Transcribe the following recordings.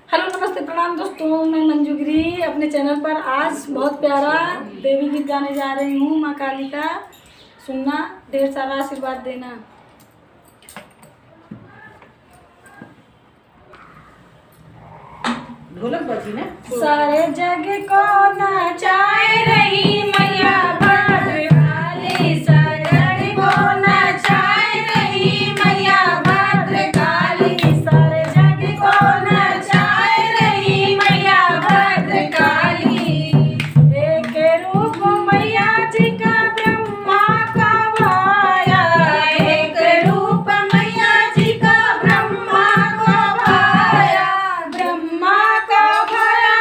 Hello नमस्ते प्रणाम दोस्तों, मैं मंजूगिरी अपने चैनल पर आज बहुत प्यारा देवी गीत गाने जा रही हूँ। माँ काली का सुनना, ढेर सारा आशीर्वाद देना। ढोलक बजी ना। सारे जग को नचाए रही मैया भद्रकाली, सारे जग को नचाए रही मैया भद्रकाली, सारे जग को नचाए रही मैया भद्रकाली। एक रूप मैया जी का ब्रह्मा का भाया, एक रूप मैया जी का ब्रह्मा का भाया, ब्रह्मा का भाया,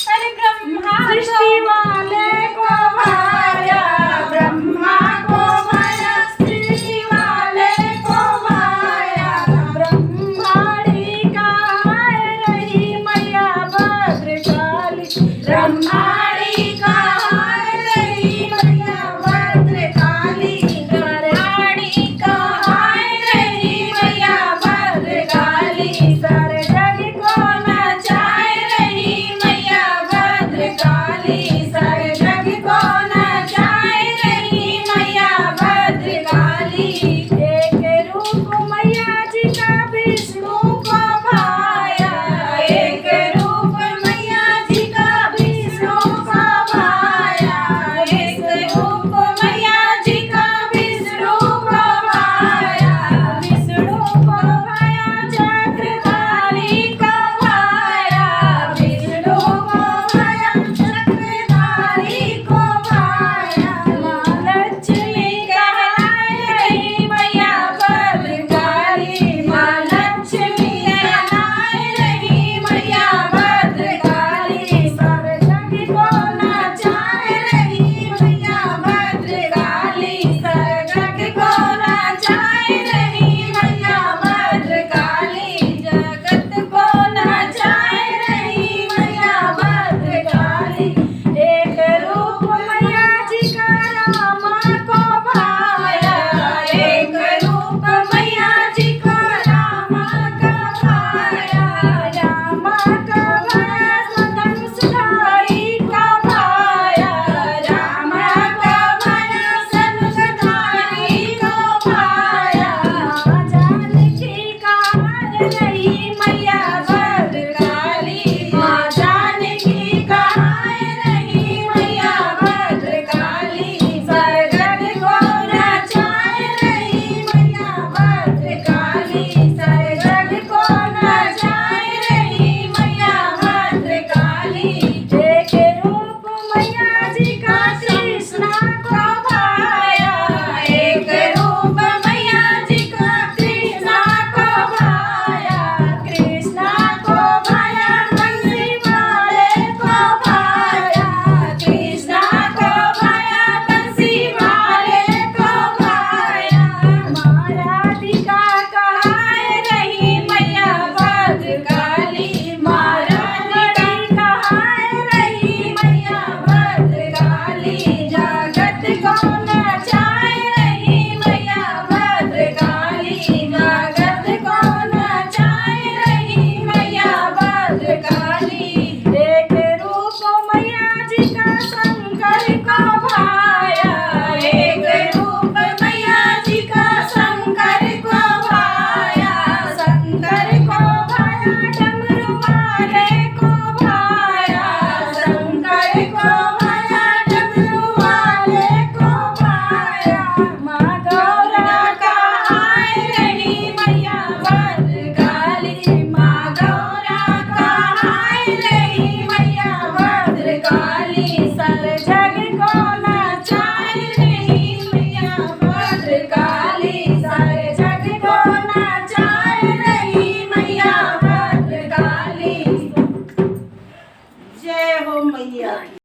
अरे ब्रह्मा सृष्टि वाले को भाया, ब्रह्मा को भाया, सृष्टि वाले को भाया। ब्रह्माणी का हाय रही मैया भद्रकाली, ब्रह्माणी का हाय रही मैया भद्रकाली, ब्रह्माणी का हाय रही मैया भद्रकाली। सारे जग को नचाए रही मैया भद्रकाली, सारे जग को नचाए रही मैया भद्रकाली। एक रूप मैया जी का विष्णु को भाया, एक रूप मैया जी का विष्णु को भाया, एक रूप मैया जी का विष्णु को भाया, विष्णु को भाया, चक्रधारी को भाया, विष्णु को भाया, चक्रधारी को भाया। माँ लक्ष्मी कहलाए रही मैया भद्रकाली, माँ लक्ष्मी कहलाए रही मैया भद्रकाली। सारे जग को नचाए रही मैया भद्रकाली, सारे जग को नचाए रही मैया भद्रकाली, जगत को नचाए रही मैया भद्रकाली। एक रूप मैया जी का रामा को भाया, एक रूप मैया जी का रामा का भाया, रामा का भाया, धनुषधारी का भाया, रामा का भाया, धनुषधारी को भाया। माँ जानकी का हाय रही मैया भद्रकाली, माँ जानकी का हाय रही मैया भद्रकाली, सारे जग को नचाए रही मैया भद्रकाली, सारे जग को नचाए रही मैया भद्रकाली। एक रूप मैया जी का कृष्णा को भाया, एक रूप मैया जी का कृष्णा को भाया, कृष्णा को भाया, बंसी वाले को भाया, कृष्णा को भाया, बंसी वाले को भाया। माँ राधिका का हाय रही मैया भद्रकाली, माँ राधिका का हाय रही मैया भद्रकाली, जगत को नचाए रही मैया भद्रकाली, जगत को नचाए रही मैया भद्रकाली। एक रूप मैया जी का शंकर को भाया, एक रूप मैया जी का शंकर को भाया, शंकर को भाया,